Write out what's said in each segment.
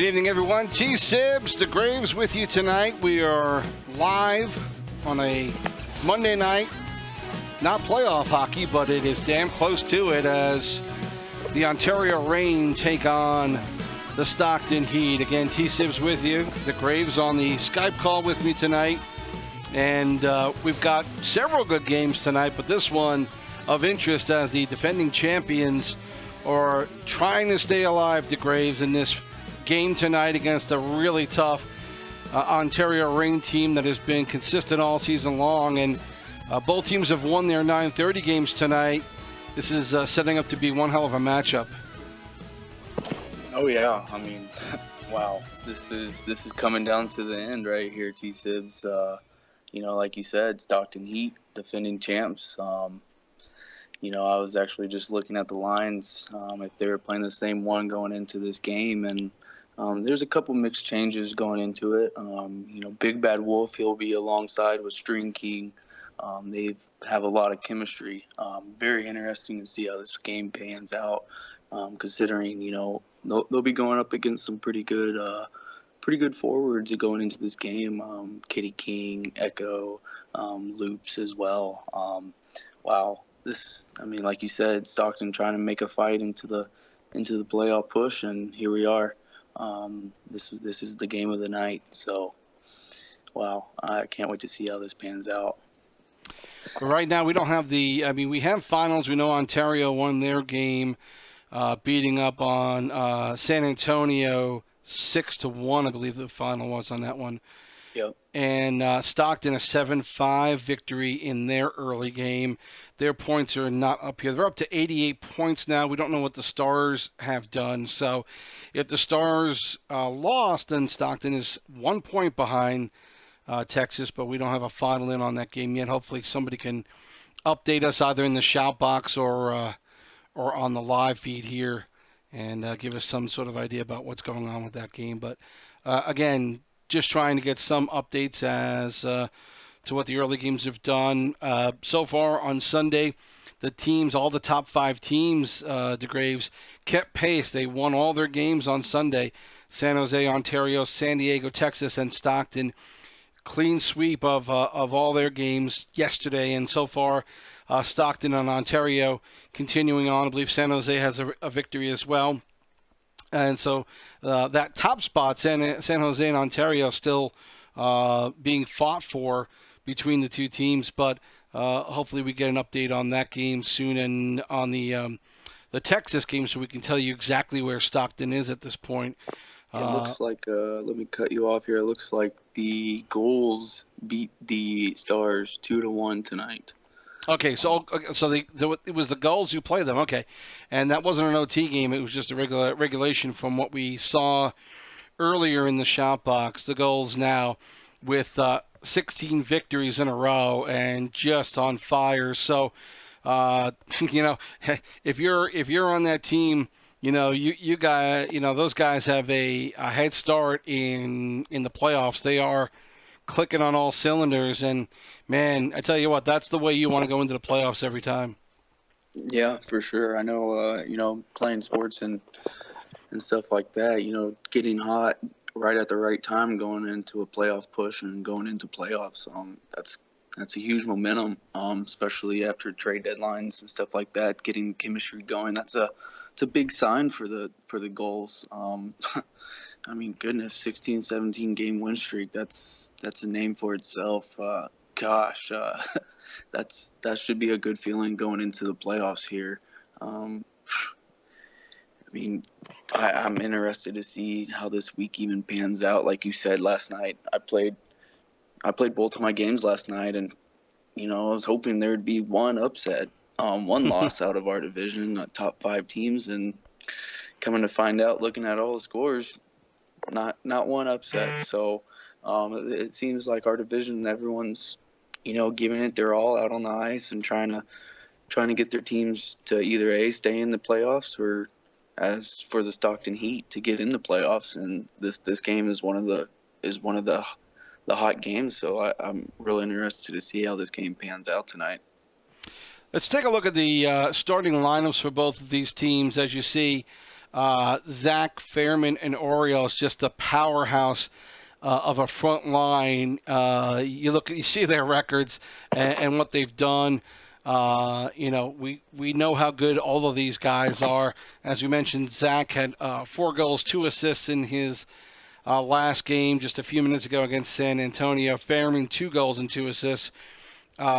evening, everyone. T-Sibs, the Graves with you tonight. We are live on a Monday night. Not playoff hockey, but it is damn close to it as the Ontario Reign take on the Stockton Heat. Again, T-Sibs with you. The Graves on the Skype call with me tonight. And we've got several good games tonight, but this one of interest as the defending champions are trying to stay alive, the Graves, in this game tonight against a really tough Ontario Reign team that has been consistent all season long. And both teams have won their 9:30 games tonight. This is setting up to be one hell of a matchup. Oh yeah, I mean, wow, this is coming down to the end right here, T-Sibs. Like you said, Stockton Heat, defending champs. I was actually just looking at the lines if they were playing the same one going into this game, and there's a couple mixed changes going into it. Big Bad Wolf, he'll be alongside with String King. They have a lot of chemistry. Very interesting to see how this game pans out, considering, they'll be going up against some pretty good forwards going into this game. Kitty King, Echo, Loops as well. Wow. Like you said, Stockton trying to make a fight into the playoff push, and here we are. This is the game of the night. So, wow, I can't wait to see how this pans out. Right now, we don't have we have finals. We know Ontario won their game, beating up on San Antonio 6-1, I believe the final was on that one. Yep. And Stockton a 7-5 victory in their early game. Their points are not up here. They're up to 88 points now. We don't know what the Stars have done. So if the Stars lost, then Stockton is 1 point behind Texas, but we don't have a final in on that game yet. Hopefully somebody can update us either in the shout box or on the live feed here and give us some sort of idea about what's going on with that game. But again, just trying to get some updates as to what the early games have done. So far on Sunday, the teams, all the top 5 teams, DeGraves, kept pace. They won all their games on Sunday. San Jose, Ontario, San Diego, Texas, and Stockton. Clean sweep of all their games yesterday. And so far, Stockton and Ontario continuing on. I believe San Jose has a victory as well. And so that top spot, San Jose and Ontario, still being fought for between the two teams. But hopefully we get an update on that game soon and on the Texas game so we can tell you exactly where Stockton is at this point. It looks like, let me cut you off here. It looks like the Goals beat the Stars 2-1 tonight. Okay, so it was the Gulls who played them. Okay, and that wasn't an OT game. It was just a regulation from what we saw earlier in the shout box. The Gulls now with 16 victories in a row and just on fire. So, if you're on that team, you guys, those guys have a head start in the playoffs. They are clicking on all cylinders, and man, I tell you what, that's the way you want to go into the playoffs every time. Yeah, for sure. I know, playing sports and stuff like that, getting hot right at the right time going into a playoff push and going into playoffs. That's a huge momentum, especially after trade deadlines and stuff like that, getting chemistry going. It's a big sign for the Goals. Goodness, 16, 17 game win streak. That's a name for itself. That should be a good feeling going into the playoffs here. I'm interested to see how this week even pans out. Like you said last night, I played both of my games last night, and I was hoping there would be one upset, one loss out of our division, top 5 teams, and coming to find out, looking at all the scores, not one upset. So it seems like our division, everyone's giving it their all out on the ice and trying to get their teams to either stay in the playoffs or, as for the Stockton Heat, to get in the playoffs. And this game is one of the hot games. So I'm really interested to see how this game pans out tonight. Let's take a look at the starting lineups for both of these teams. As you see, Zach, Fairman, and Orioles just a powerhouse of a front line. You see their records and what they've done. We know how good all of these guys are. As we mentioned, Zach had 4 goals, 2 assists in his last game just a few minutes ago against San Antonio. Fairman, 2 goals and 2 assists.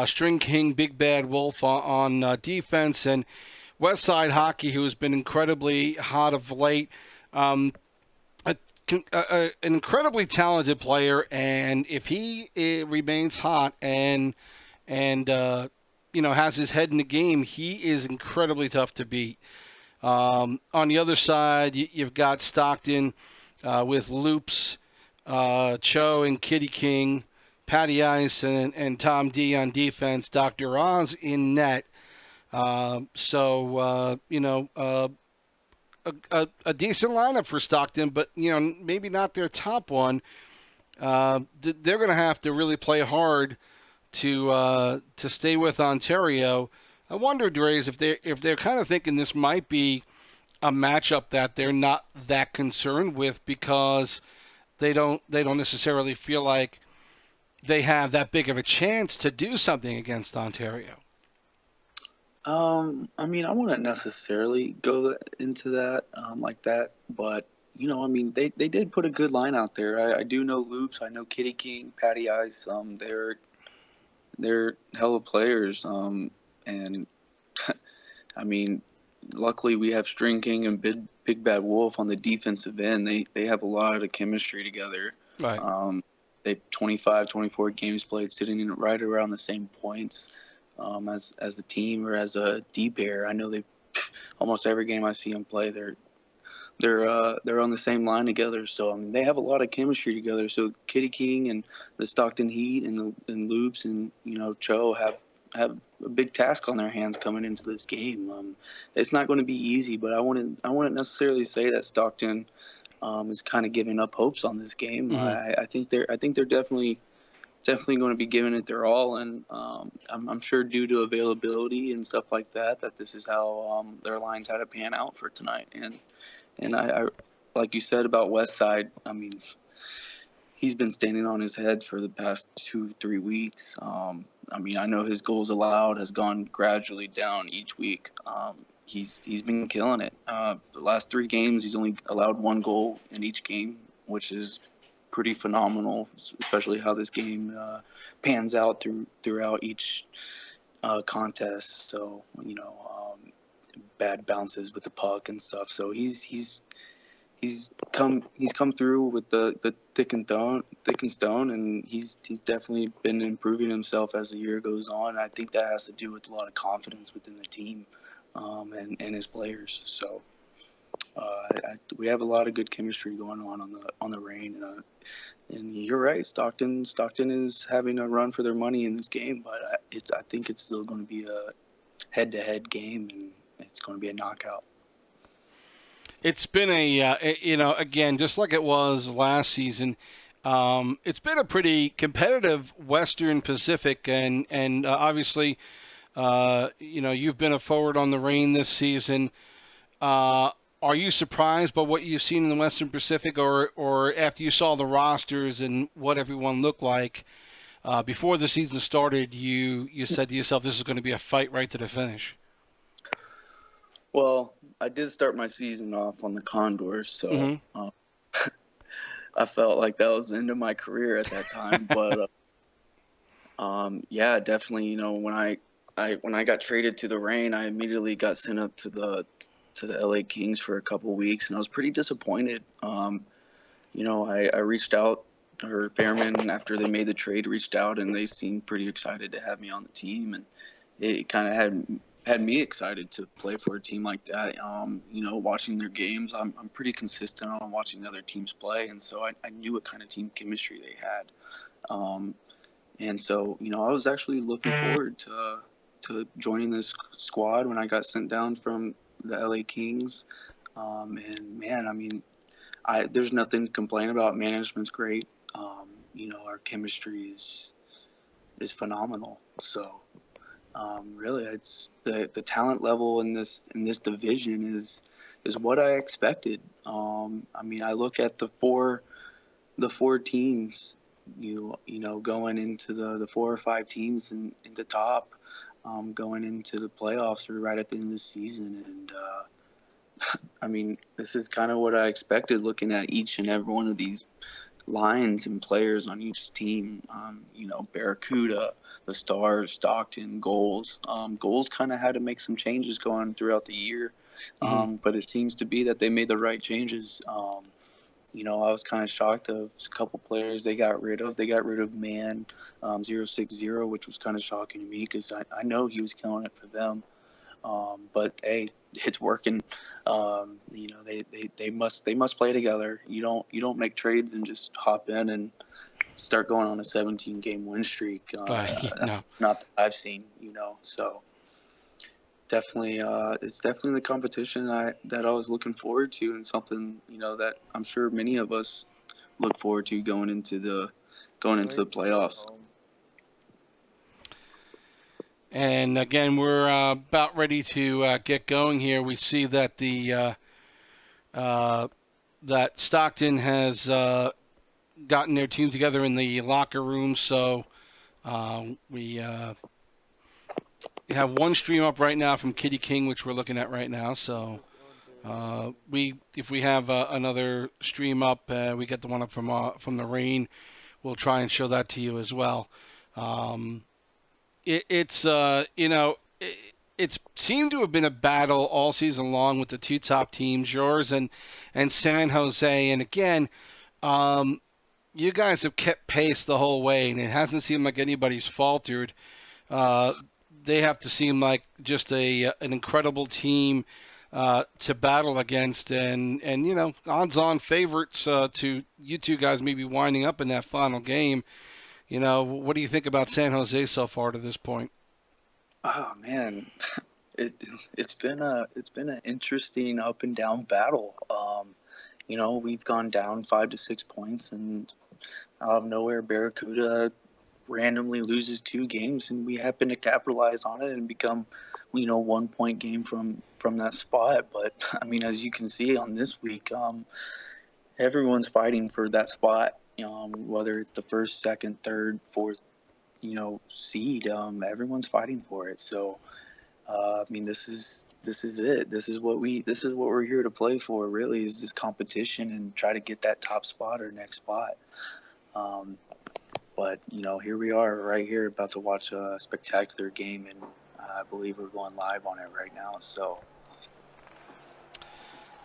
String King, Big Bad Wolf on defense, and Westside Hockey, who has been incredibly hot of late. An incredibly talented player, and if he remains hot and has his head in the game, he is incredibly tough to beat. On the other side, you've got Stockton with Loops, Cho and Kitty King, Patty Ice and Tom D on defense, Dr. Oz in net. A decent lineup for Stockton, but maybe not their top one. They're going to have to really play hard to stay with Ontario. I wonder, Dre's, if they're kind of thinking this might be a matchup that they're not that concerned with because they don't necessarily feel like they have that big of a chance to do something against Ontario. I mean, I wouldn't necessarily go into that like that, but they did put a good line out there. I do know Loops, I know Kitty King, Patty Ice. They're hella players. And I mean, luckily we have String King and Big Bad Wolf on the defensive end. They have a lot of chemistry together. Right. They 25, 24 games played, sitting in right around the same points. As a team or as a D pair, I know they almost every game I see them play, they're on the same line together. So I mean, they have a lot of chemistry together. So Kitty King and the Stockton Heat and Loops and Cho have a big task on their hands coming into this game. It's not going to be easy, but I wouldn't necessarily say that Stockton is kind of giving up hopes on this game. Mm-hmm. I think they're definitely going to be giving it their all, and I'm sure due to availability and stuff like that this is how their lines had to pan out for tonight. And I like you said about Westside, I mean, he's been standing on his head for the past 2-3 weeks. I mean, I know his goals allowed has gone gradually down each week. He's been killing it. The last 3 games, he's only allowed 1 goal in each game, which is pretty phenomenal, especially how this game pans out throughout each contest. So bad bounces with the puck and stuff. So he's come through with the thick and stone, and he's definitely been improving himself as the year goes on. I think that has to do with a lot of confidence within the team and his players. So we have a lot of good chemistry going on the Reign, and you're right. Stockton is having a run for their money in this game, but I think it's still going to be a head-to-head game, and it's going to be a knockout. It's been again, just like it was last season. It's been a pretty competitive Western Pacific, and obviously, you've been a forward on the Reign this season. Are you surprised by what you've seen in the Western Pacific, or after you saw the rosters and what everyone looked like before the season started, you said to yourself, this is going to be a fight right to the finish? Well, I did start my season off on the Condors, so I felt like that was the end of my career at that time. But yeah, definitely. When I got traded to the Reign, I immediately got sent up to the LA Kings for a couple weeks, and I was pretty disappointed. I reached out, or Fairman, after they made the trade, reached out, and they seemed pretty excited to have me on the team, and it kind of had me excited to play for a team like that. Watching their games, I'm pretty consistent on watching other teams play, and so I knew what kind of team chemistry they had. And so, I was actually looking forward to joining this squad when I got sent down from the LA Kings. And man, I mean, there's nothing to complain about. Management's great. Our chemistry is phenomenal. So Really, it's the talent level in this division is what I expected. I mean, I look at the four teams, you know, going into the 4 or 5 teams in the top, going into the playoffs or right at the end of the season, and I mean, this is kind of what I expected looking at each and every one of these lines and players on each team. You know, Barracuda, the Stars, Stockton, Goals. Goals kind of had to make some changes going throughout the year, but it seems to be that they made the right changes. You know, I was kind of shocked of a couple players they got rid of. They got rid of Man 060, which was kind of shocking to me because I know he was killing it for them. But hey, it's working. You know, they must play together. You don't make trades and just hop in and start going on a 17 game win streak. No. Not that I've seen. You know, so definitely, it's definitely the competition that I was looking forward to, and something, you know, that I'm sure many of us look forward to going into the playoffs. And again, we're about ready to get going here. We see that that Stockton has gotten their team together in the locker room. So we have one stream up right now from Kitty King, which we're looking at right now. So if we have another stream up, we get the one up from the rain. We'll try and show that to you as well. It's you know, it's seemed to have been a battle all season long with the two top teams, yours and San Jose. And again, you guys have kept pace the whole way, and it hasn't seemed like anybody's faltered. They have to seem like just an incredible team to battle against, and you know, odds-on favorites to you two guys maybe winding up in that final game. You know, what do you think about San Jose so far to this point? Oh man, it it's been an interesting up and down battle. You know, we've gone down 5 to 6 points, and out of nowhere, Barracuda randomly loses 2 games, and we happen to capitalize on it and become, you know, 1 point game from that spot. But I mean, as you can see on this week, everyone's fighting for that spot. Whether it's the first, second, third, fourth, you know, seed, everyone's fighting for it. So, I mean, this is it. This is what we're here to play for. Really, is this competition and try to get that top spot or next spot. But you know, here we are, right here, about to watch a spectacular game, and I believe we're going live on it right now. So,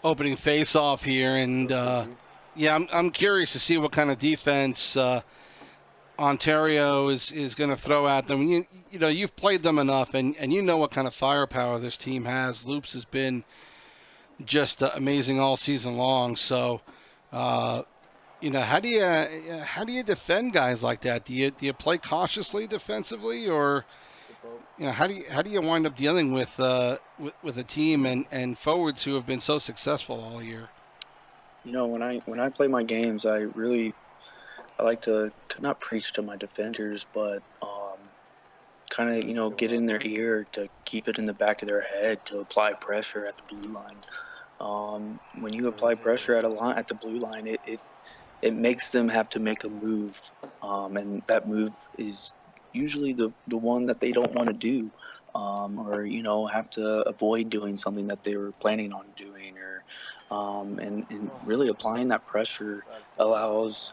Opening face-off here, and yeah, I'm curious to see what kind of defense Ontario is going to throw at them. You know, you've played them enough, and you know what kind of firepower this team has. Loops has been just amazing all season long. So, you know, how do you defend guys like that? Do you play cautiously defensively, or you know, how do you wind up dealing with a team and forwards who have been so successful all year? you know, when I play my games, I like to not preach to my defenders, but kind of, you know, get in their ear to keep it in the back of their head to apply pressure at the blue line. When you apply pressure at the blue line, it makes them have to make a move, and that move is usually the one that they don't want to do, or you know, have to avoid doing something that they were planning on doing, or and really applying that pressure allows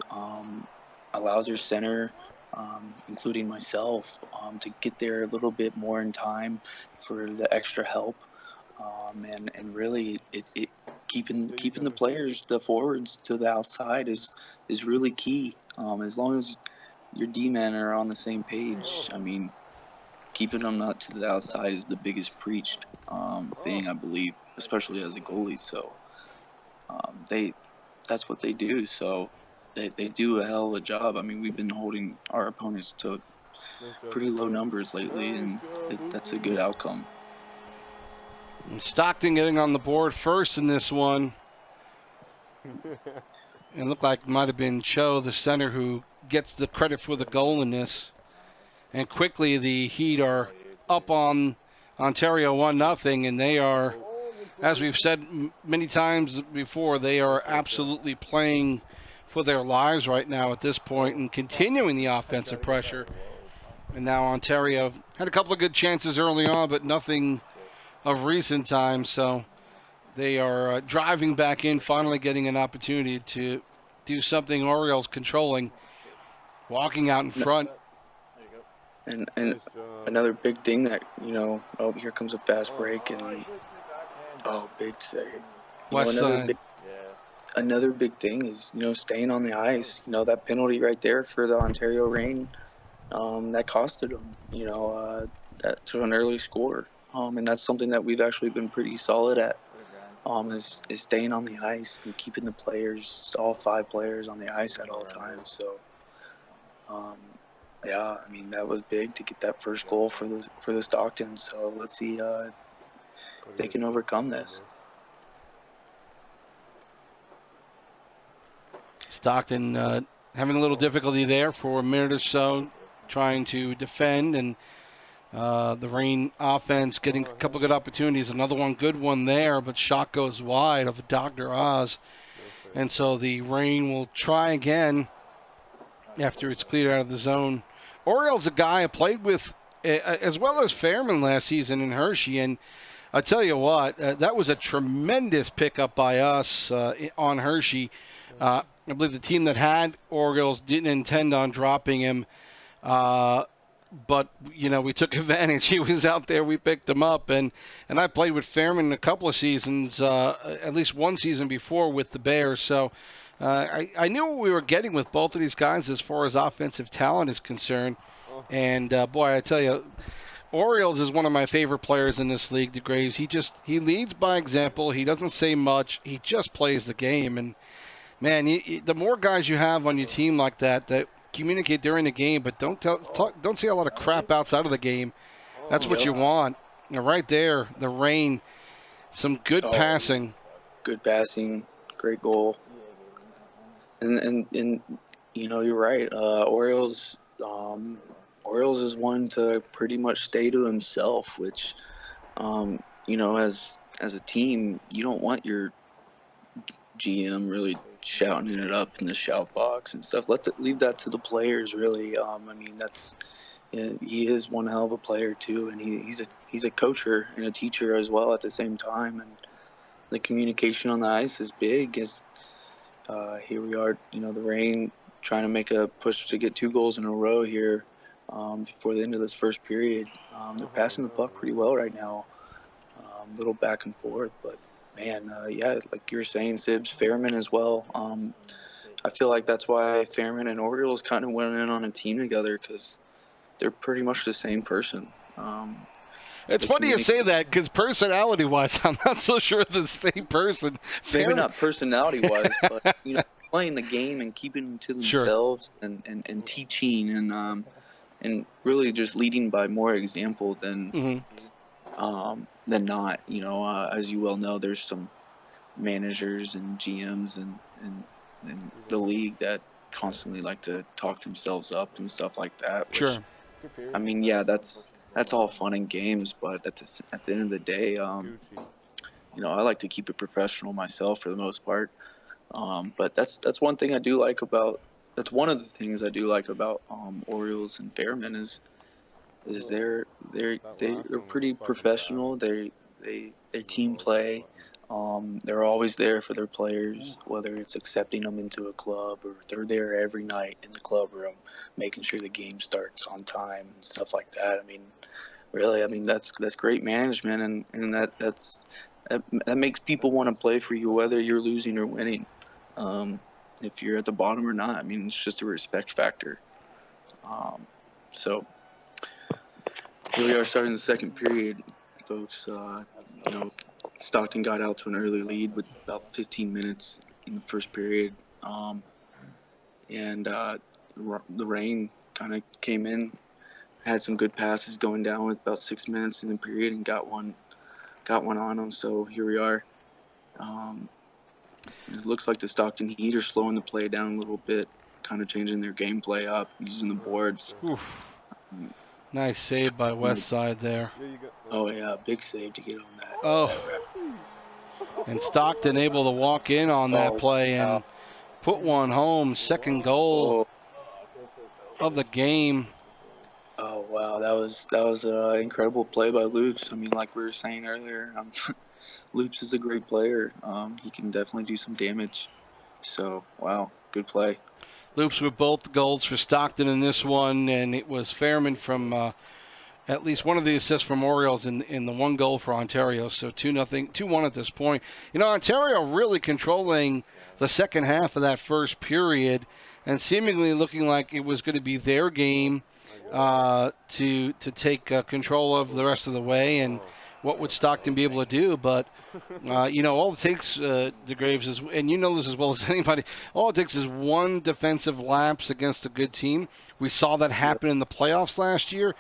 your center, including myself, to get there a little bit more in time for the extra help, and really it keeping the players, the forwards, to the outside is really key. As long as your D-men are on the same page, I mean, keeping them not to the outside is the biggest preached thing, I believe, especially as a goalie. So that's what they do. So they do a hell of a job. I mean, we've been holding our opponents to pretty low numbers lately, and that's a good outcome. And Stockton getting on the board first in this one. It looked like it might have been Cho, the center, who gets the credit for the goal in this. And quickly the Heat are up on Ontario 1-0, and they are, as we've said many times before, they are absolutely playing for their lives right now at this point and continuing the offensive pressure. And now Ontario had a couple of good chances early on, but nothing of recent times. So they are driving back in, finally getting an opportunity to do something Orioles controlling, walking out in front. And another big thing that, oh, here comes a fast break, and big save. West Side. Another big thing is, staying on the ice. That penalty right there for the Ontario Reign, that costed them, that to an early score. And that's something that we've actually been pretty solid at, is staying on the ice and keeping the players, all 5 players, on the ice at all times. So, yeah, I mean, that was big to get that first goal for the Stockton. So let's see if they can overcome this. Stockton having a little difficulty there for a minute or so, trying to defend, and the Reign offense getting a couple good opportunities. Another good one there, but shot goes wide of Dr. Oz. And so the Reign will try again after it's cleared out of the zone. Orioles a guy I played with as well as Fairman last season in Hershey, and I tell you what, that was a tremendous pickup by us on Hershey. I believe the team that had Orioles didn't intend on dropping him, but we took advantage. He was out there, we picked him up, and I played with Fairman a couple of seasons, at least one season before with the Bears. So I knew what we were getting with both of these guys as far as offensive talent is concerned. And boy, I tell you, Orioles is one of my favorite players in this league, DeGraves. He leads by example. He doesn't say much. He just plays the game. And man, the more guys you have on your team like that communicate during the game, but don't say a lot of crap outside of the game. That's what you want. Right there, the Reign, some good passing. Good passing, great goal. And you're right. Orioles is one to pretty much stay to himself, which, as a team, you don't want your GM really shouting it up in the shout box and stuff. Leave that to the players, really. I mean, he is one hell of a player too, and he's a coacher and a teacher as well at the same time. And the communication on the ice is big. Here we are, the Reign trying to make a push to get 2 goals in a row here before the end of this first period. They're passing the puck pretty well right now, a little back and forth, but man, yeah, like you were saying, Sibs, Fairman as well. I feel like that's why Fairman and Orioles kind of went in on a team together, because they're pretty much the same person. It's funny you say that, because personality-wise, I'm not so sure they're the same person. Maybe not personality-wise, but playing the game and keeping them to themselves, and teaching and really just leading by more example than not. As you well know, there's some managers and GMs and the league that constantly like to talk themselves up and stuff like that. Which, I mean, yeah, that's all fun and games, but at the end of the day, I like to keep it professional myself for the most part. But that's one thing I do like about. That's one of the things I do like about Orioles and Fairman is they're pretty professional. They team play. They're always there for their players, whether it's accepting them into a club or they're there every night in the club room, making sure the game starts on time and stuff like that. I mean, really, that's great management, and that makes people want to play for you, whether you're losing or winning. If you're at the bottom or not, I mean, it's just a respect factor. So here we are starting the second period, folks. Stockton got out to an early lead with about 15 minutes in the first period. And the Reign kind of came in, had some good passes going down with about 6 minutes in the period, and got one on them. So here we are. It looks like the Stockton Heat are slowing the play down a little bit, kind of changing their gameplay up, using the boards. Nice save by West Side there. Oh yeah, big save to get on that. Oh, and Stockton able to walk in on that play and put one home. Second goal of the game. Oh wow, that was an incredible play by Loops. I mean, like we were saying earlier, Loops is a great player. He can definitely do some damage. So wow, good play. Loops with both goals for Stockton in this one, and it was Fairman from at least one of the assists from Orioles in the one goal for Ontario. So 2-0, 2-1 at this point. You know, Ontario really controlling the second half of that first period, and seemingly looking like it was going to be their game to take control of the rest of the way. And what would Stockton be able to do? But you know, all it takes, DeGraves, is, and you know this as well as anybody, all it takes is one defensive lapse against a good team. We saw that happen in the playoffs last year.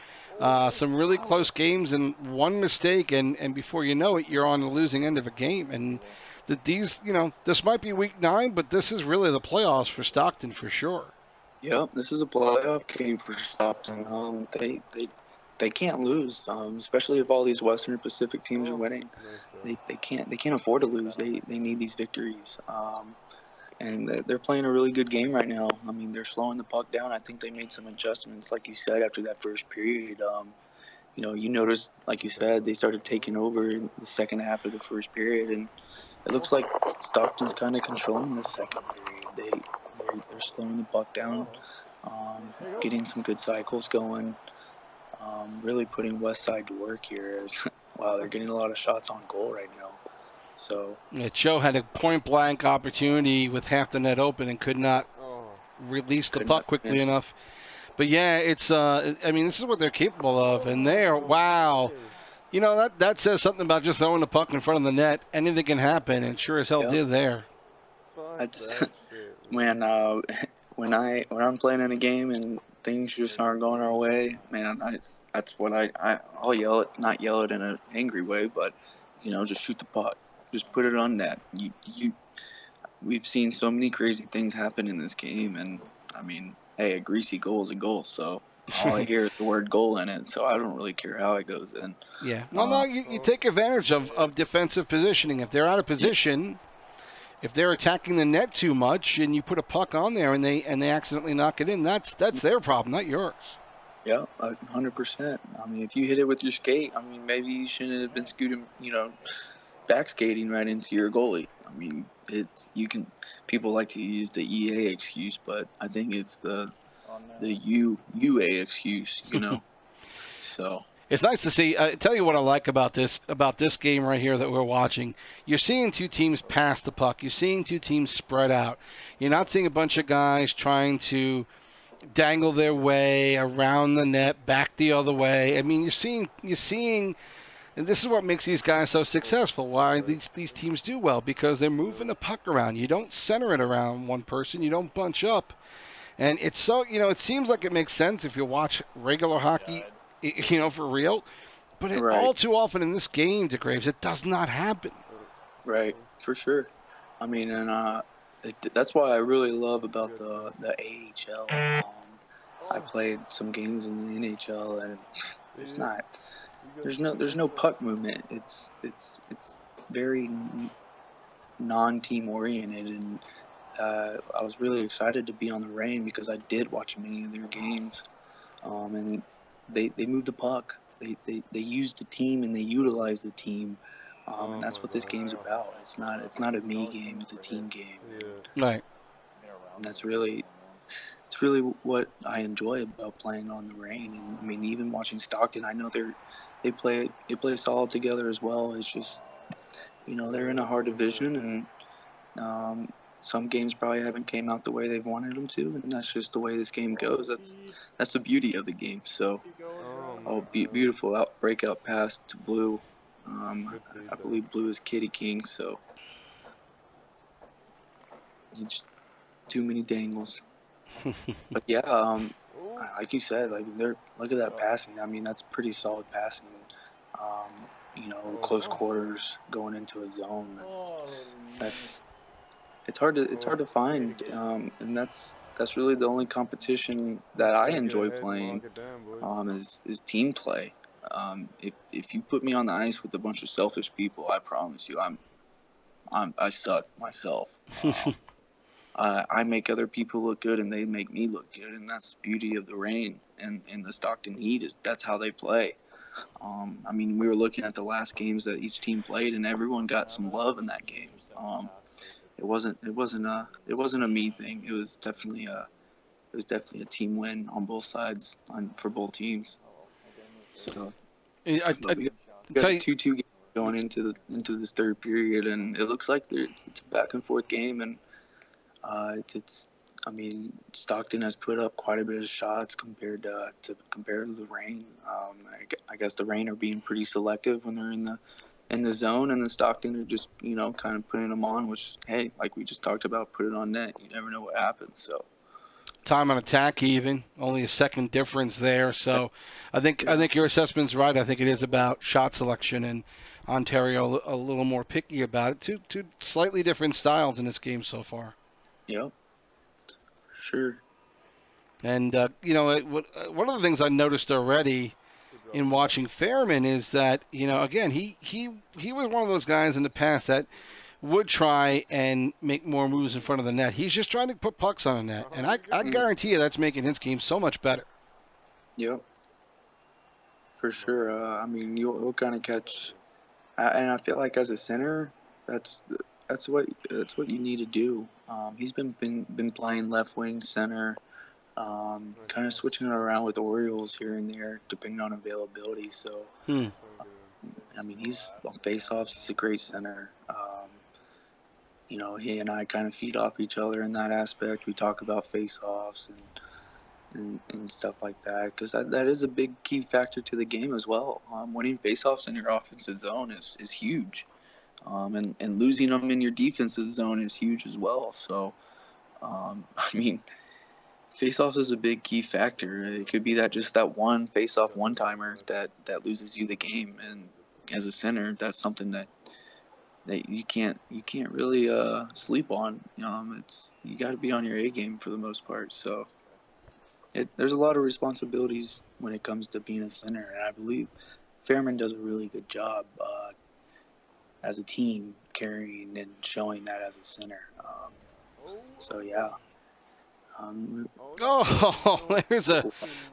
Some really close games and one mistake, and before you know it, you're on the losing end of a game. And these, you know, this might be week 9, but this is really the playoffs for Stockton for sure. Yep, this is a playoff game for Stockton. They can't lose, especially if all these Western Pacific teams are winning. They can't afford to lose. They need these victories. And they're playing a really good game right now. I mean, they're slowing the puck down. I think they made some adjustments, like you said, after that first period. You know, you noticed, like you said, they started taking over in the second half of the first period, and it looks like Stockton's kind of controlling the second period. They're slowing the puck down, getting some good cycles going, really putting West Side to work here. Wow, they're getting a lot of shots on goal right now. So Joe had a point-blank opportunity with half the net open and could not release the puck quickly enough. But yeah, it's I mean, this is what they're capable of, and wow. You know, that says something about just throwing the puck in front of the net. Anything can happen, and sure as hell did there. That's when I'm playing in a game and things just aren't going our way, man. That's what I'll yell it, not yell it in an angry way, but you know, just shoot the puck. Just put it on net. We've seen so many crazy things happen in this game, and I mean, hey, a greasy goal is a goal, so all I hear is the word goal in it, so I don't really care how it goes in. Yeah. Well, no, you take advantage of defensive positioning. If they're out of position, if they're attacking the net too much, and you put a puck on there and they accidentally knock it in, that's their problem, not yours. Yeah, 100%. I mean, if you hit it with your skate, I mean, maybe you shouldn't have been scooting, you know, back skating right into your goalie. I mean, people like to use the EA excuse, but I think it's the UA excuse, you know. So it's nice to see. Tell you what I like about this game right here that we're watching. You're seeing two teams pass the puck. You're seeing two teams spread out. You're not seeing a bunch of guys trying to dangle their way around the net, back the other way. I mean, you're seeing. And this is what makes these guys so successful, why these teams do well, because they're moving the puck around. You don't center it around one person. You don't bunch up. And it's so, you know, it seems like it makes sense if you watch regular hockey, you know, for real. But all too often in this game, DeGraves, it does not happen. Right, for sure. I mean, and that's why I really love about the AHL. I played some games in the NHL, and it's not... There's no puck movement. It's very non-team oriented, and I was really excited to be on the Reign because I did watch many of their games, and they move the puck. They use the team and they utilize the team, and that's what this game's about. It's not a me game. It's a team game. Right. And it's really what I enjoy about playing on the Reign. And I mean, even watching Stockton, I know they play solid together as well. It's just, you know, they're in a hard division, and some games probably haven't came out the way they've wanted them to, and that's just the way this game goes. That's the beauty of the game. So, beautiful breakout pass to Blue. I believe Blue is Kitty King. So, just too many dangles. But yeah, like you said, like look at that passing. I mean, that's pretty solid passing. You know, close quarters going into a zone. It's hard to find, and that's that's really the only competition that I enjoy playing, is team play. If you put me on the ice with a bunch of selfish people, I promise you, I suck myself. I make other people look good, and they make me look good, and that's the beauty of the Reign and the Stockton Heat, is that's how they play. I mean, we were looking at the last games that each team played, and everyone got some love in that game. It wasn't a me thing. It was definitely a team win on both sides, for both teams. So I we got a 2-2 game going into this third period, and it looks like it's a back and forth game, and I mean, Stockton has put up quite a bit of shots compared to the Reign. I guess the Reign are being pretty selective when they're in the zone, and the Stockton are just, kind of putting them on, which, hey, like we just talked about, put it on net. You never know what happens. So time on attack, even only a second difference there. So I think your assessment's right. I think it is about shot selection, and Ontario a little more picky about it. Two slightly different styles in this game so far. Yep, sure. And one of the things I noticed already in watching Fairman is that, again, he was one of those guys in the past that would try and make more moves in front of the net. He's just trying to put pucks on the net, and I guarantee you that's making his game so much better. Yep, for sure. I mean, you'll kind of catch, and I feel like as a center, that's what you need to do. He's been playing left wing, center, kind of switching it around with the Orioles here and there, depending on availability. So, I mean, he's on faceoffs. He's a great center. He and I kind of feed off each other in that aspect. We talk about faceoffs and stuff like that, because that is a big key factor to the game as well. Winning faceoffs in your offensive zone is huge. And losing them in your defensive zone is huge as well. So, I mean, face-offs is a big key factor. It could be that one face-off one-timer that loses you the game. And as a center, that's something that you can't really sleep on. You got to be on your A game for the most part. So there's a lot of responsibilities when it comes to being a center, and I believe Fairman does a really good job as a team, carrying and showing that as a center. So yeah.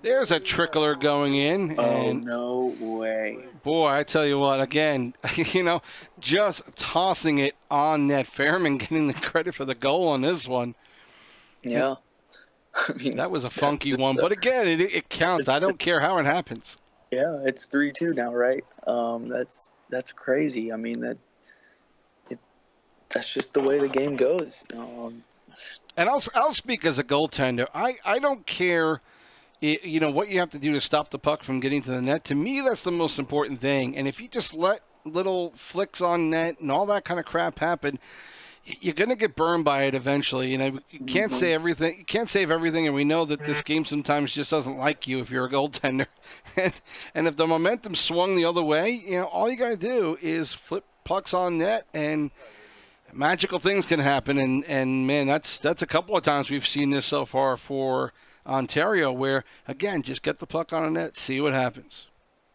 There's a trickler going in. Oh, and no way. Boy, I tell you what, again, just tossing it on net. Fairman getting the credit for the goal on this one. Yeah. I mean, that was a funky one, but again, it counts. I don't care how it happens. Yeah, it's 3-2 now, right? That's crazy. I mean, that's just the way the game goes. And I'll speak as a goaltender. I don't care, what you have to do to stop the puck from getting to the net. To me, that's the most important thing. And if you just let little flicks on net and all that kind of crap happen, you're going to get burned by it eventually. You can't say everything. You can't save everything, and we know that this game sometimes just doesn't like you if you're a goaltender. and if the momentum swung the other way, all you got to do is flip pucks on net, and magical things can happen. And man, that's a couple of times we've seen this so far for Ontario, where again, just get the puck on a net, see what happens.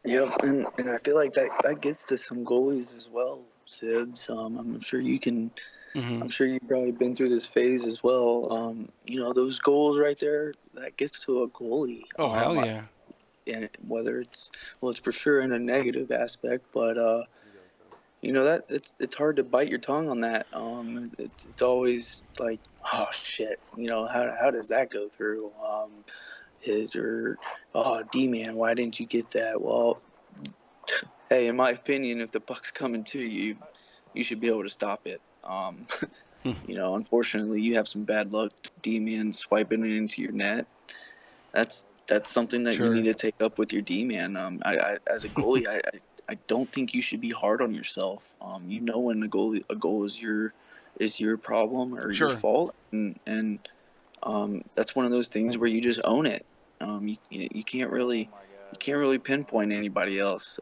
Yep, and I feel like that gets to some goalies as well, Sibs. I'm sure you can. I'm sure you've probably been through this phase as well. Those goals right there, that gets to a goalie. Oh, hell yeah. And whether it's for sure in a negative aspect, but that it's hard to bite your tongue on that. It's always like, oh shit, how does that go through? D-man, why didn't you get that? Well, hey, in my opinion, if the puck's coming to you, you should be able to stop it. Unfortunately, you have some bad luck, D-man, swiping it into your net. That's something that you need to take up with your D-man. I as a goalie, I don't think you should be hard on yourself. When a goal is your problem or your fault, and that's one of those things where you just own it. You can't really pinpoint anybody else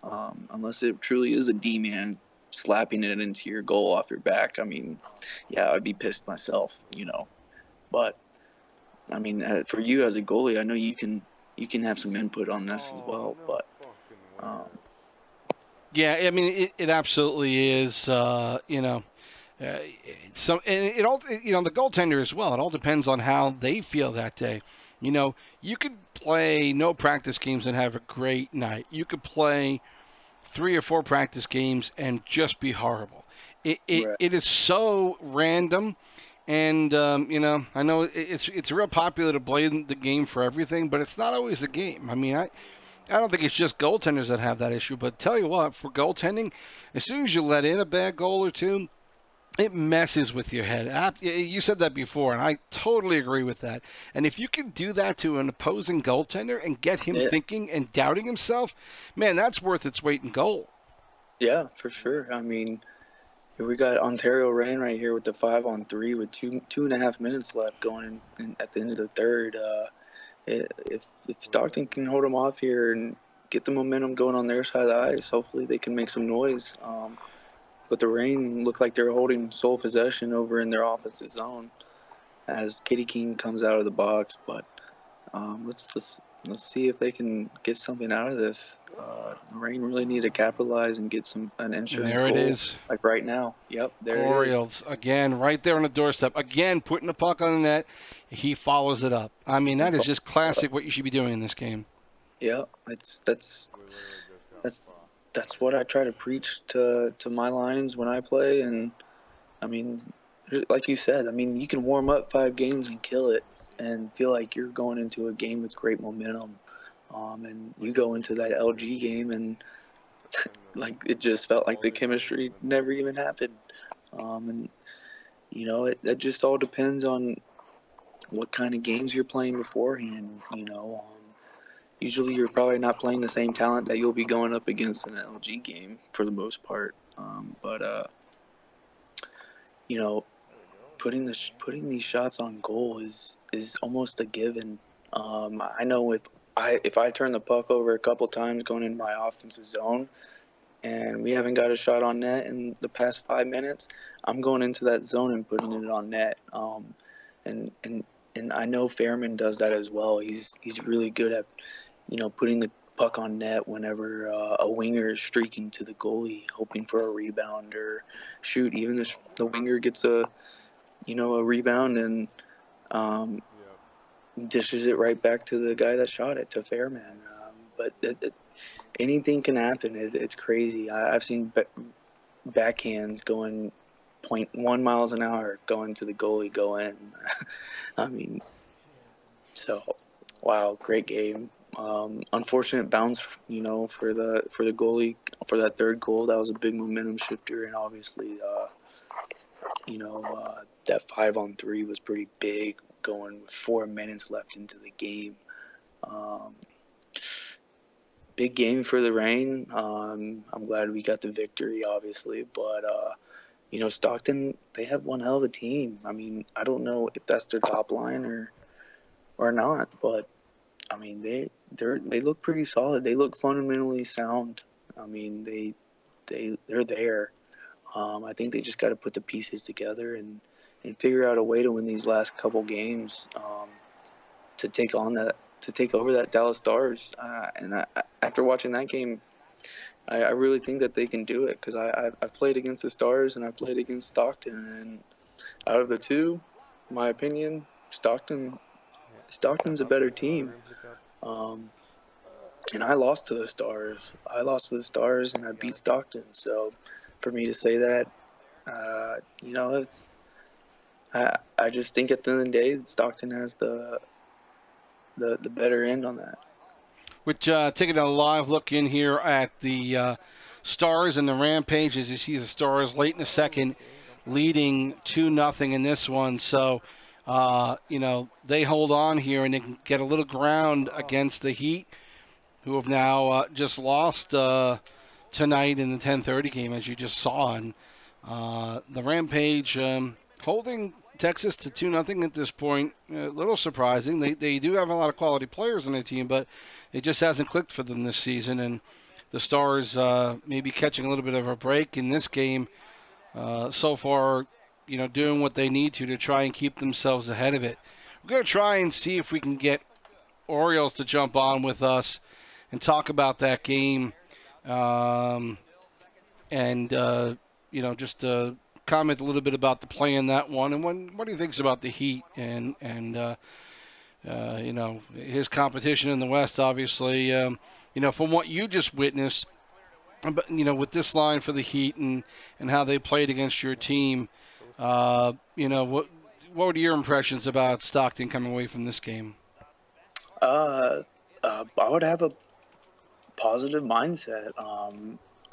unless it truly is a D-man slapping it into your goal off your back. I mean, yeah, I'd be pissed myself, but I mean, for you as a goalie, I know you can have some input on this as well. But Yeah, I mean, it absolutely is. So and it all the goaltender as well. It all depends on how they feel that day. You could play no practice games and have a great night. You could play 3 or 4 practice games and just be horrible. right. It is so random, and I know it's real popular to blame the game for everything, but it's not always the game. I mean, I don't think it's just goaltenders that have that issue, but tell you what, for goaltending, as soon as you let in a bad goal or two, it messes with your head. You said that before, and I totally agree with that. And if you can do that to an opposing goaltender and get him thinking and doubting himself, man, that's worth its weight in gold. Yeah, for sure. I mean, we got Ontario Reign right here with the 5-on-3 with 2.5 minutes left going in at the end of the third. If Stockton can hold them off here and get the momentum going on their side of the ice, hopefully they can make some noise. But the Reign look like they're holding sole possession over in their offensive zone as Kitty King comes out of the box. But let's see if they can get something out of this. The Reign really need to capitalize and get an insurance goal. There it is. Like right now. Yep, there Orioles, again, right there on the doorstep. Again, putting the puck on the net. He follows it up. I mean, that is just classic what you should be doing in this game. Yeah, that's what I try to preach to my lines when I play. And I mean, like you said, I mean, you can warm up 5 games and kill it and feel like you're going into a game with great momentum. And you go into that LG game and like it just felt like the chemistry never even happened. And it just all depends on what kind of games you're playing beforehand. Usually you're probably not playing the same talent that you'll be going up against in an LG game for the most part. But putting these shots on goal is almost a given. I know if I turn the puck over a couple times going in my offensive zone and we haven't got a shot on net in the past 5 minutes, I'm going into that zone and putting it on net. And I know Fairman does that as well. He's really good at putting the puck on net whenever a winger is streaking to the goalie, hoping for a rebound or shoot. Even the winger gets a rebound and dishes it right back to the guy that shot it, to Fairman. But anything can happen. It's crazy. I've seen backhands going 0.1 miles an hour going to the goalie, go in. I mean, so wow, great game. Unfortunate bounce, for the goalie for that third goal. That was a big momentum shifter, and obviously, that 5-on-3 was pretty big, going with 4 minutes left into the game. Big game for the Reign. I'm glad we got the victory, obviously, but Stockton, they have one hell of a team. I mean, I don't know if that's their top line or not, but I mean, they look pretty solid. They look fundamentally sound. I mean, they're there. I think they just got to put the pieces together and figure out a way to win these last couple games to take over that Dallas Stars. And after watching that game, I really think that they can do it because I've played against the Stars and I played against Stockton, and out of the two, in my opinion, Stockton's a better team. And I lost to the Stars. And I beat Stockton. So for me to say that, I just think at the end of the day, Stockton has the better end on that. Which taking a live look in here at the Stars and the Rampage, as you see the Stars late in the second leading 2-0 in this one. So, they hold on here and they can get a little ground against the Heat, who have now just lost tonight in the 10:30 game, as you just saw. And the Rampage holding Texas to 2-0 at this point. A little surprising. They do have a lot of quality players on their team, but it just hasn't clicked for them this season. And the Stars maybe catching a little bit of a break in this game so far, doing what they need to try and keep themselves ahead of it. we're going to try and see if we can get Orioles to jump on with us and talk about that game. And just comment a little bit about the play in that one, and what he thinks about the Heat and his competition in the West. Obviously, from what you just witnessed, but with this line for the Heat and how they played against your team, what were your impressions about Stockton coming away from this game? I would have a positive mindset.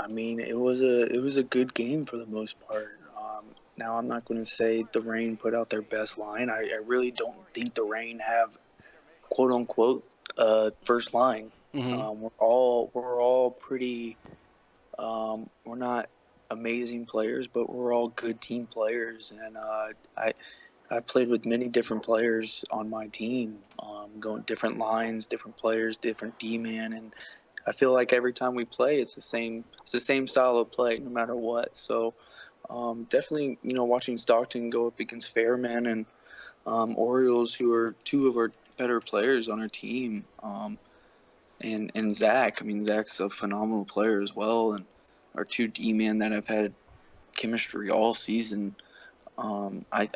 I mean, it was a good game for the most part. Now, I'm not going to say the Reign put out their best line. I really don't think the Reign have quote unquote first line. Mm-hmm. We're all pretty. We're not amazing players, but we're all good team players, and I've played with many different players on my team, going different lines, different players, different D-man, and I feel like every time we play, it's the same style of play, no matter what. So definitely, watching Stockton go up against Fairman and Orioles, who are two of our better players on our team, and Zach. I mean, Zach's a phenomenal player as well, and our two D-man that have had chemistry all season. I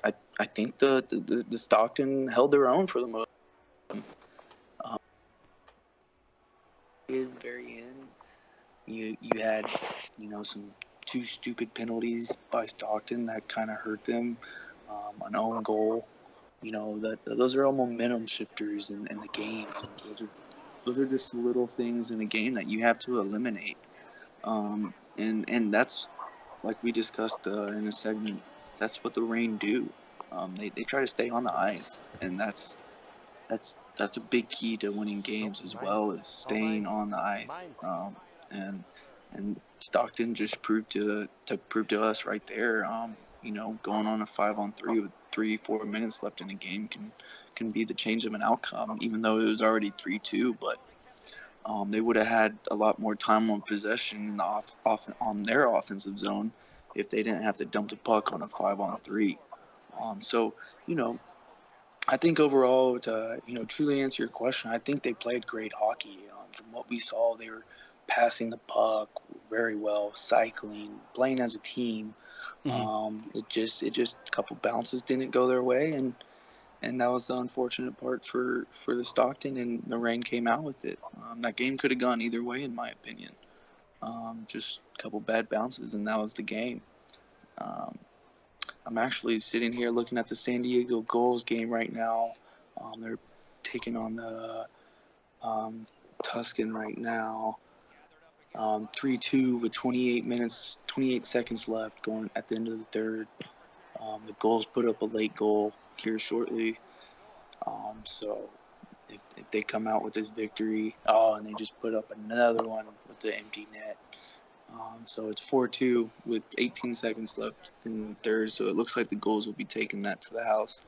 think the Stockton held their own for the most. Very end, you had some two stupid penalties by Stockton that kind of hurt them. An own goal, those are all momentum shifters in the game. Those are just little things in a game that you have to eliminate. And that's, like we discussed in a segment, that's what the Reign do. They try to stay on the ice, and that's a big key to winning games as well, as staying on the ice. And Stockton just proved to us right there. Going on a 5-on-3 with 3-4 minutes left in the game can be the change of an outcome, even though it was already 3-2. But they would have had a lot more time on possession in the on their offensive zone if they didn't have to dump the puck on a 5-on-3. So I think overall, to truly answer your question, I think they played great hockey. From what we saw, they were passing the puck very well, cycling, playing as a team. Mm-hmm. It just a couple bounces didn't go their way, and that was the unfortunate part for the Stockton, and the Reign came out with it. That game could have gone either way, in my opinion. Just a couple bad bounces, and that was the game. I'm actually sitting here looking at the San Diego Gulls game right now. They're taking on the Tuscan right now. 3-2 with 28 seconds left going at the end of the third. The Gulls put up a late goal here shortly. So if they come out with this victory, and they just put up another one with the empty net. So it's 4-2 with 18 seconds left in the third. So it looks like the Gulls will be taking that to the house.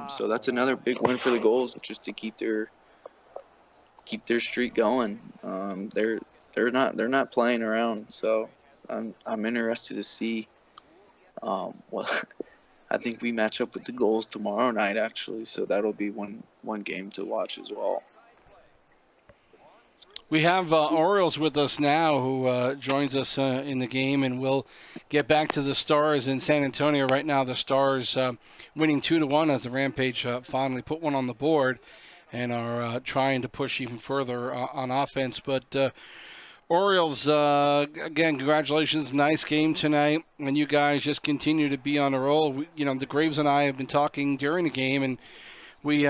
So that's another big win for the Gulls, just to keep their streak going. They're not playing around. So I'm interested to see. I think we match up with the Gulls tomorrow night, actually. So that'll be one game to watch as well. We have Orioles with us now, who joins us in the game, and we'll get back to the Stars in San Antonio. Right now, the Stars winning 2-1 as the Rampage finally put one on the board and are trying to push even further on offense. But Orioles, again, congratulations. Nice game tonight, and you guys just continue to be on a roll. The Graves and I have been talking during the game, and we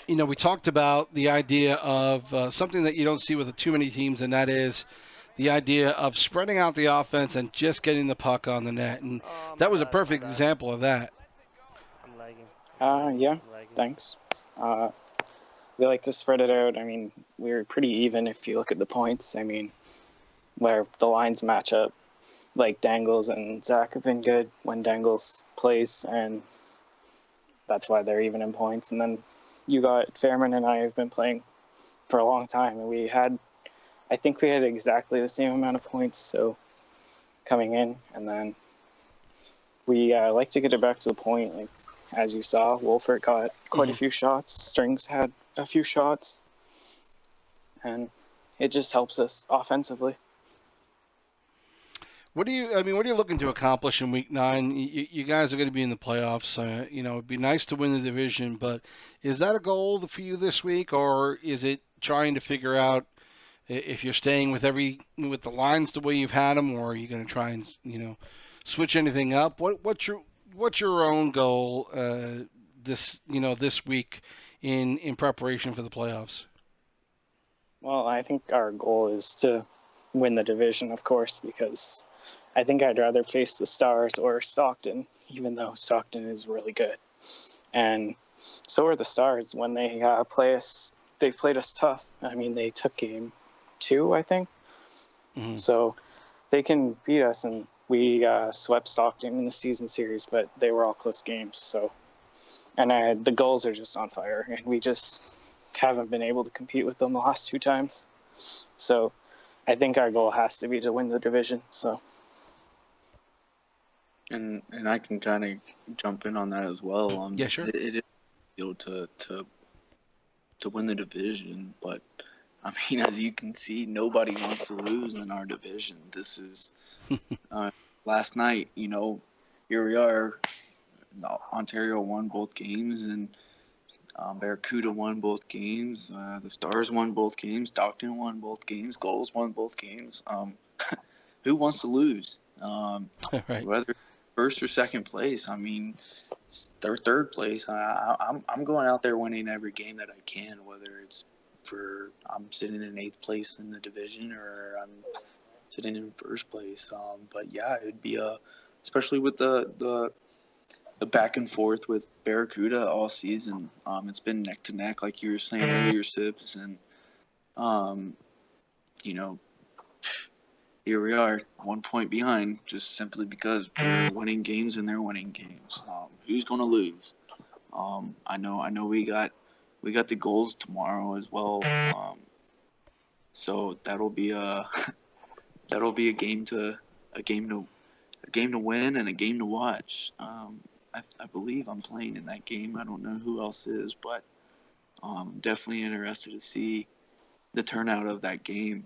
we talked about the idea of something that you don't see with too many teams, and that is the idea of spreading out the offense and just getting the puck on the net. And that was a perfect example of that. Yeah, thanks. We like to spread it out. I mean, we're pretty even if you look at the points. I mean, where the lines match up. Like Dangles and Zach have been good when Dangles plays, and that's why they're even in points. And then you got Fairman and I have been playing for a long time, and I think we had exactly the same amount of points, so coming in, and then we like to get it back to the point. Like as you saw, Wolfert got quite a few shots. Strings had a few shots. And it just helps us offensively. What are you looking to accomplish in Week 9? You guys are going to be in the playoffs. It'd be nice to win the division, but is that a goal for you this week, or is it trying to figure out if you're staying with the lines the way you've had them, or are you going to try and switch anything up? What's your own goal this week in preparation for the playoffs? Well, I think our goal is to win the division, of course, because I think I'd rather face the Stars or Stockton, even though Stockton is really good. And so are the Stars when they play us. They've played us tough. I mean, they took game 2, I think. Mm-hmm. So they can beat us, and we swept Stockton in the season series, but they were all close games. So, and the goals are just on fire, and we just haven't been able to compete with them the last 2 times. So I think our goal has to be to win the division. So, and I can kind of jump in on that as well. Yeah, sure. It is to win the division, but I mean, as you can see, nobody wants to lose in our division. This is last night. Here we are. Ontario won both games, and Barracuda won both games. The Stars won both games. Stockton won both games. Gulls won both games. Who wants to lose? Right. Whether first or second place. I mean, third place. I'm going out there winning every game that I can, whether it's I'm sitting in 8th place in the division or I'm sitting in first place. But yeah, it'd be especially with the back and forth with Barracuda all season. It's been neck to neck, like you were saying earlier, Sips, and here we are, 1 point behind, just simply because we're winning games and they're winning games. Who's going to lose? I know we got the goals tomorrow as well. So that'll be a game to win and a game to watch. I believe I'm playing in that game. I don't know who else is, but definitely interested to see the turnout of that game.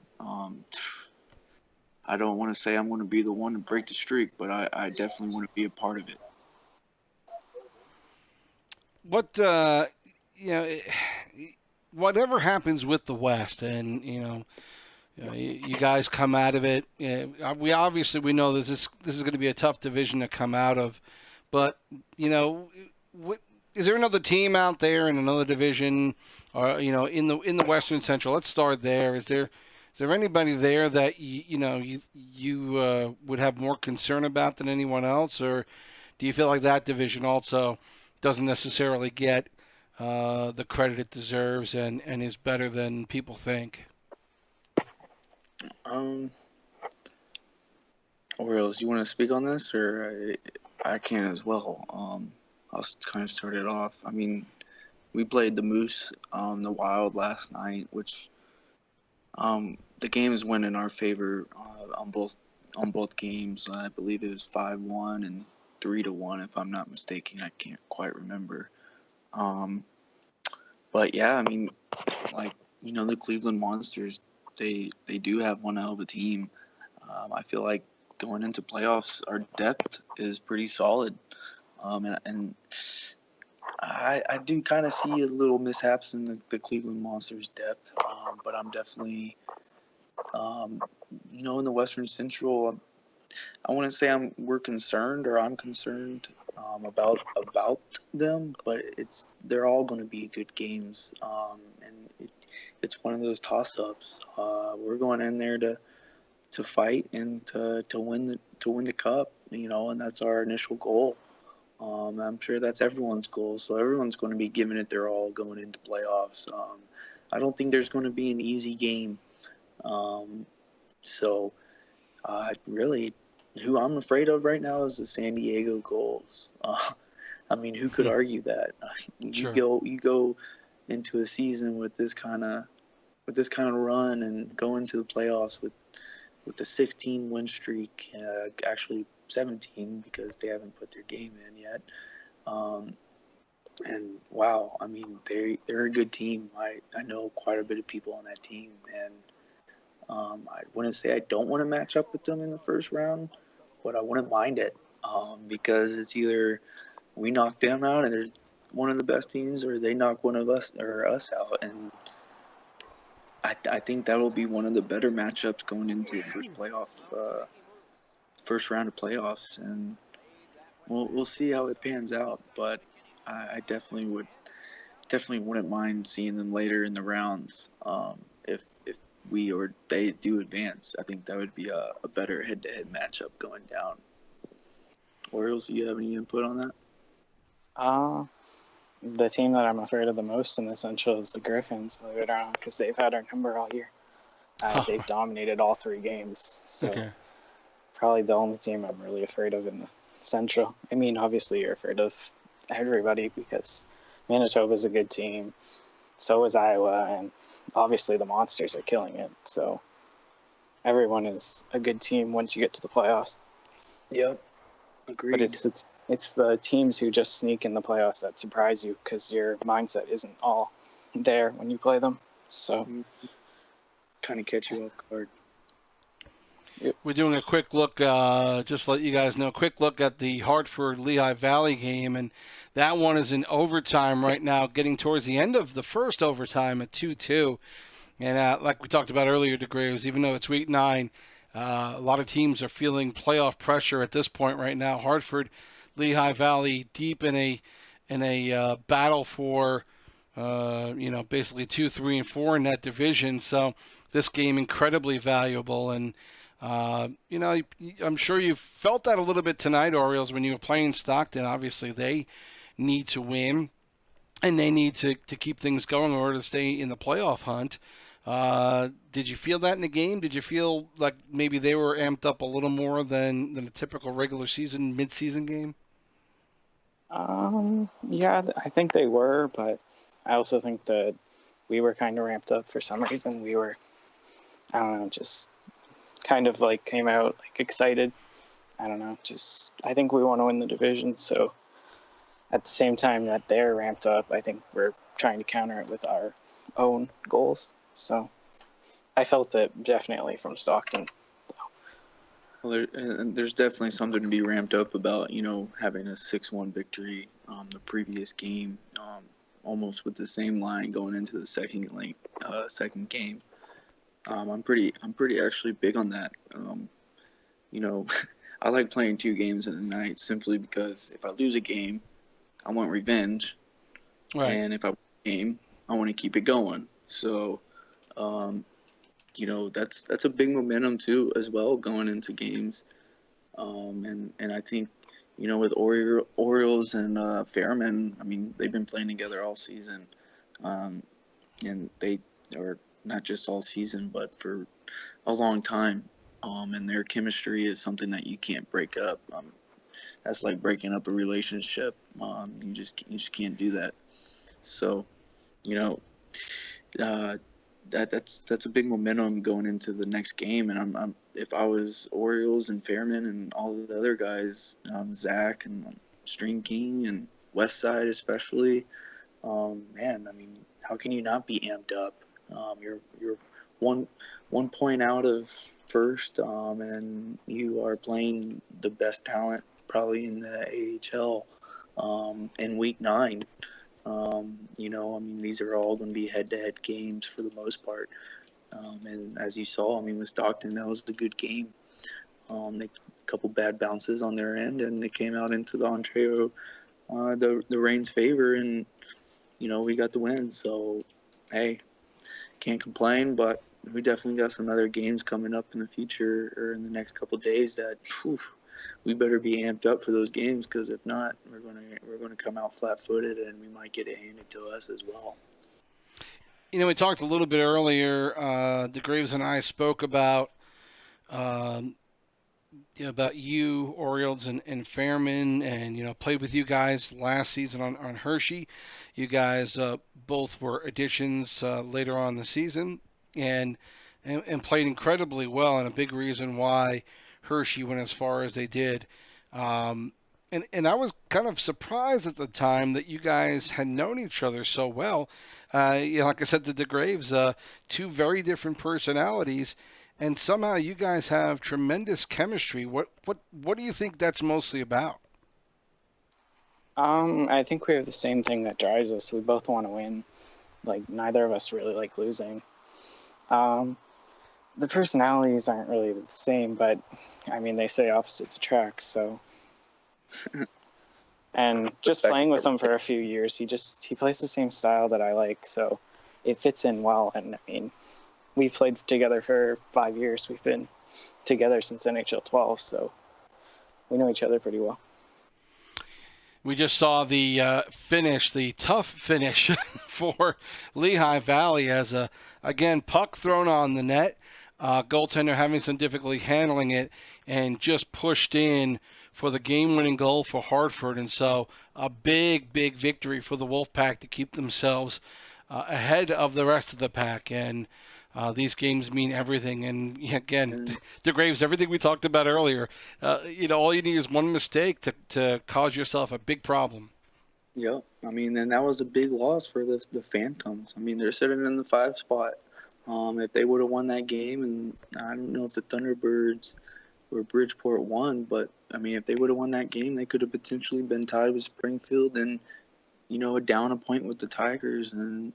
I don't want to say I'm going to be the one to break the streak, but I definitely want to be a part of it. Whatever happens with the West, and you guys come out of it. We know this is going to be a tough division to come out of, but is there another team out there in another division, or in the Western Central? Let's start there. Is there anybody there that you would have more concern about than anyone else, or do you feel like that division also doesn't necessarily get the credit it deserves and is better than people think? Orioles, you want to speak on this, or I can as well? I'll kind of start it off. I mean, we played the Moose, the Wild last night, which the games went in our favor on both games. I believe it was 5-1 and 3-1, if I'm not mistaken. I can't quite remember. But yeah, I mean, the Cleveland Monsters, they do have one hell of a team. I feel like going into playoffs, our depth is pretty solid. And I do kind of see a little mishaps in the Cleveland Monsters' depth, but I'm definitely, in the Western Central, I want to say we're concerned, or I'm concerned about them, but they're all going to be good games, and it's one of those toss-ups. We're going in there to fight and to win the cup, and that's our initial goal. I'm sure that's everyone's goal, so everyone's going to be giving it their all going into playoffs. I don't think there's going to be an easy game. Really, who I'm afraid of right now is the San Diego Gulls. I mean, who could argue that? You go into a season with this kind of run and go into the playoffs with the 16 win streak, actually 17 because they haven't put their game in yet. And wow, I mean, they're a good team. I know quite a bit of people on that team, and I wouldn't say I don't want to match up with them in the first round, but I wouldn't mind it because it's either we knock them out and they're one of the best teams, or they knock one of us or us out, and I think that'll be one of the better matchups going into the first round of playoffs, and we'll see how it pans out. But I definitely wouldn't mind seeing them later in the rounds. If we or they do advance, I think that would be a better head-to-head matchup going down. Orioles, do you have any input on that? The team that I'm afraid of the most in the Central is the Griffins, believe it or not, because they've had our number all year. They've dominated all 3 games, so probably the only team I'm really afraid of in the Central. I mean, obviously you're afraid of everybody because Manitoba's a good team, so is Iowa, and obviously the Monsters are killing it. So everyone is a good team once you get to the playoffs. Yep, agreed. But it's the teams who just sneak in the playoffs that surprise you because your mindset isn't all there when you play them. So kind of catch you off guard. We're doing a quick look, just to let you guys know, quick look at the Hartford-Lehigh Valley game, and that one is in overtime right now, getting towards the end of the first overtime at 2-2. And like we talked about earlier, DeGraves, even though it's week 9, a lot of teams are feeling playoff pressure at this point right now. Hartford, Lehigh Valley, deep in a battle for basically 2, 3, and 4 in that division. So this game incredibly valuable, and I'm sure you felt that a little bit tonight, Orioles, when you were playing Stockton. Obviously, they need to win, and they need to keep things going in order to stay in the playoff hunt. Did you feel that in the game? Did you feel like maybe they were amped up a little more than a typical regular season, mid-season game? Yeah, I think they were, but I also think that we were kind of ramped up for some reason. We were, I don't know, just kind of like came out like excited. I don't know, just I think we want to win the division. So at the same time that they're ramped up, I think we're trying to counter it with our own goals. So I felt it definitely from Stockton. Well, there's definitely something to be ramped up about, having a 6-1 victory the previous game, almost with the same line going into the second game. I'm pretty actually big on that. I like playing 2 games in a night simply because if I lose a game, I want revenge, right. And if I win a game, I want to keep it going. So, that's a big momentum too as well going into games, and I think with Orioles and Fairman, I mean they've been playing together all season, and they are not just all season but for a long time, and their chemistry is something that you can't break up. That's like breaking up a relationship. You just can't do that. So, that's a big momentum going into the next game. And I'm if I was Orioles and Fairman and all the other guys, Zach and String King and Westside especially, man, I mean, how can you not be amped up? You're one point out of first, and you are playing the best talent probably in the AHL in week 9. I mean, these are all going to be head-to-head games for the most part. And as you saw, I mean, with Stockton, that was a good game. A couple bad bounces on their end, and it came out into the Ontario, the Rain's favor, and, we got the win. So, hey, can't complain, but we definitely got some other games coming up in the future or in the next couple days that, we better be amped up for those games, because if not, we're going to come out flat-footed, and we might get it handed to us as well. We talked a little bit earlier. DeGraves and I spoke about you, Orioles, and Fairman, and played with you guys last season on Hershey. You guys both were additions later on in the season, and played incredibly well, and a big reason why Hershey went as far as they did. And And I was kind of surprised at the time that you guys had known each other so well. Like I said to the Graves, two very different personalities, and somehow you guys have tremendous chemistry. What do you think that's mostly about? I think we have the same thing that drives us. We both want to win. Like, neither of us really like losing. Um, the personalities aren't really the same, but I mean, they say opposites attract, so. And just playing with him for a few years, he plays the same style that I like, so it fits in well. And I mean, we played together for 5 years. We've been together since NHL 12, so we know each other pretty well. We just saw the the tough finish for Lehigh Valley as again, puck thrown on the net, goaltender having some difficulty handling it, and just pushed in for the game-winning goal for Hartford. And so a big victory for the Wolfpack to keep themselves ahead of the rest of the pack. And these games mean everything. And again, DeGraves, everything we talked about earlier, all you need is one mistake to cause yourself a big problem. Yep. I mean, and that was a big loss for the Phantoms. I mean, they're sitting in the 5 spot. If they would have won that game, and I don't know if the Thunderbirds or Bridgeport won, but I mean, if they would have won that game, they could have potentially been tied with Springfield and, down a point with the Tigers. And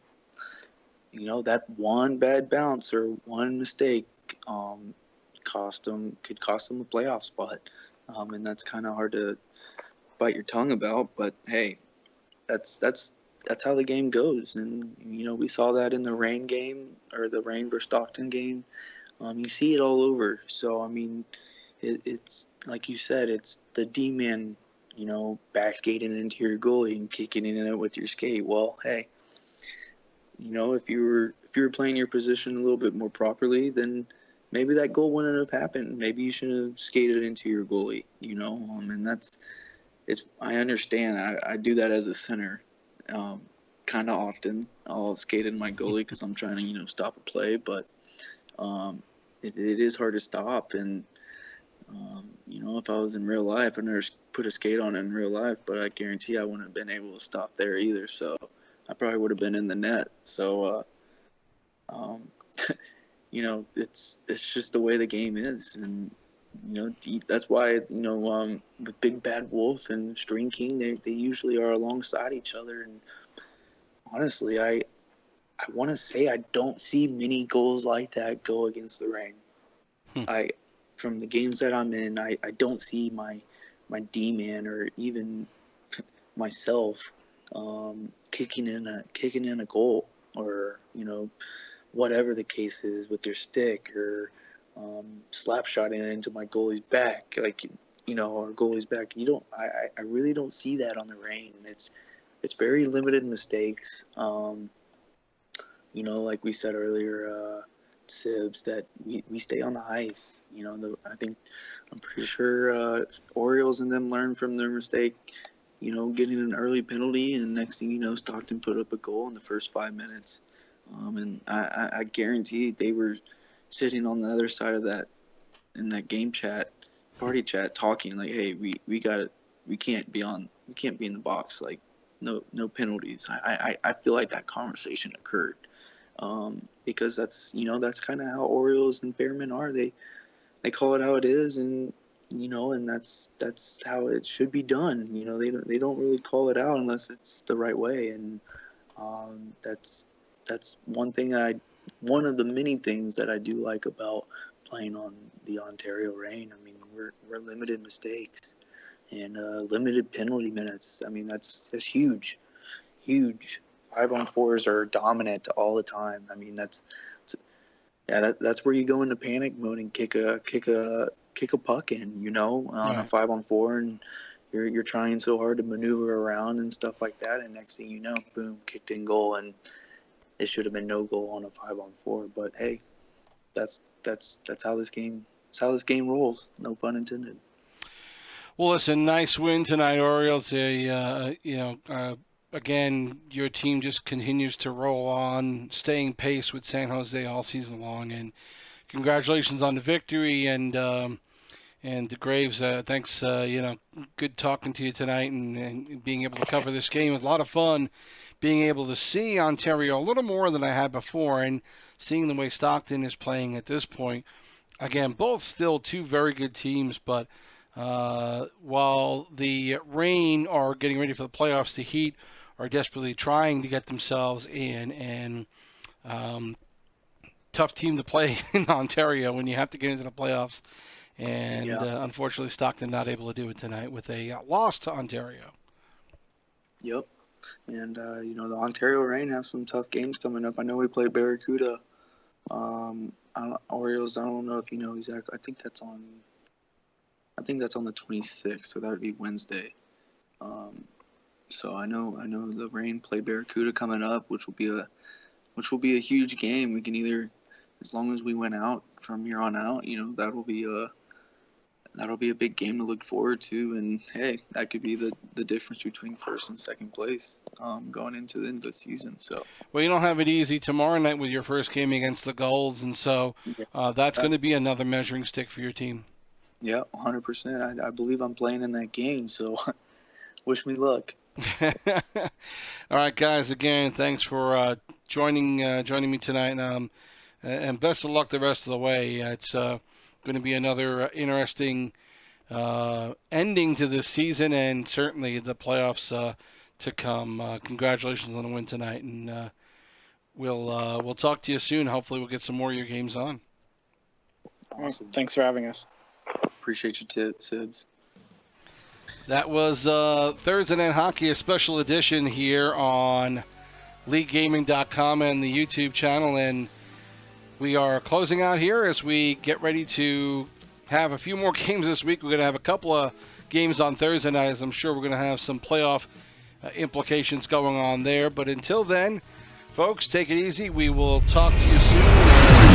that one bad bounce or one mistake could cost them a playoff spot. And that's kind of hard to bite your tongue about. But hey, that's how the game goes. And we saw that in the Rain game, or the Rain versus Stockton game. You see it all over. So I mean, it's like you said, it's the D-man, back skating into your goalie and kicking in it with your skate. Well, hey. If you were playing your position a little bit more properly, then maybe that goal wouldn't have happened. Maybe you should have skated into your goalie, and I understand. I do that as a center, kind of often. I'll skate in my goalie because I'm trying to, stop a play, but it is hard to stop. And, if I was in real life, I never put a skate on in real life, but I guarantee I wouldn't have been able to stop there either. So I probably would have been in the net. So, it's just the way the game is. And, that's why, with Big Bad Wolf and String King, they usually are alongside each other. And honestly, I want to say I don't see many goals like that go against the Rain. From the games that I'm in, I don't see my D-man or even myself kicking in a goal, or whatever the case is, with their stick, or slap shotting it into my goalie's back, or goalie's back. I really don't see that on the Rain. It's very limited mistakes. Like we said earlier, Sibs, that we stay on the ice. I'm pretty sure Orioles and them learned from their mistake, getting an early penalty, and next thing you know, Stockton put up a goal in the first 5 minutes. And I guarantee they were sitting on the other side of that, in that game chat, party chat, talking like, hey, we can't be in the box, like no penalties. I feel like that conversation occurred. Because that's kind of how Orioles and Fairmen are. They call it how it is, and and that's how it should be done. They don't really call it out unless it's the right way. And that's one of the many things that I do like about playing on the Ontario Reign. I mean, we're limited mistakes and limited penalty minutes. I mean, that's huge. 5-on-4s are dominant all the time. I mean, that's where you go into panic mode and kick a puck in, on a 5-on-4, and you're trying so hard to maneuver around and stuff like that, and next thing you know, boom, kicked in goal, and it should have been no goal on a 5-on-4. But hey, that's how this game rolls. No pun intended. Well, listen, nice win tonight, Orioles. Again, your team just continues to roll on, staying pace with San Jose all season long. And congratulations on the victory. And And Graves, thanks. Good talking to you tonight and being able to cover this game. It was a lot of fun being able to see Ontario a little more than I had before, and seeing the way Stockton is playing at this point. Again, both still two very good teams, but while the Reign are getting ready for the playoffs, the Heat are desperately trying to get themselves in, and tough team to play in Ontario when you have to get into the playoffs. And unfortunately, Stockton not able to do it tonight with a loss to Ontario. Yep. And, the Ontario Reign have some tough games coming up. I know we play Barracuda. Orioles, I don't know if you know exactly. I think that's on the 26th, so that would be Wednesday. So I know the Reign play Barracuda coming up, which will be a huge game. We can either, as long as we win out from here on out, that'll be a big game to look forward to, and hey, that could be the difference between first and second place going into the end of the season. So, well, you don't have it easy tomorrow night with your first game against the Gulls, and so that's going to be another measuring stick for your team. Yeah, 100%. I believe I'm playing in that game, so wish me luck. All right, guys. Again, thanks for joining me tonight, and best of luck the rest of the way. It's going to be another interesting ending to this season, and certainly the playoffs to come. Congratulations on the win tonight, and we'll talk to you soon. Hopefully, we'll get some more of your games on. Awesome. Thanks for having us. Appreciate your tip, Sibs. That was Thursday Night Hockey, a special edition here on LeagueGaming.com and the YouTube channel, and we are closing out here as we get ready to have a few more games this week. We're going to have a couple of games on Thursday night, as I'm sure we're going to have some playoff implications going on there. But until then, folks, take it easy. We will talk to you soon.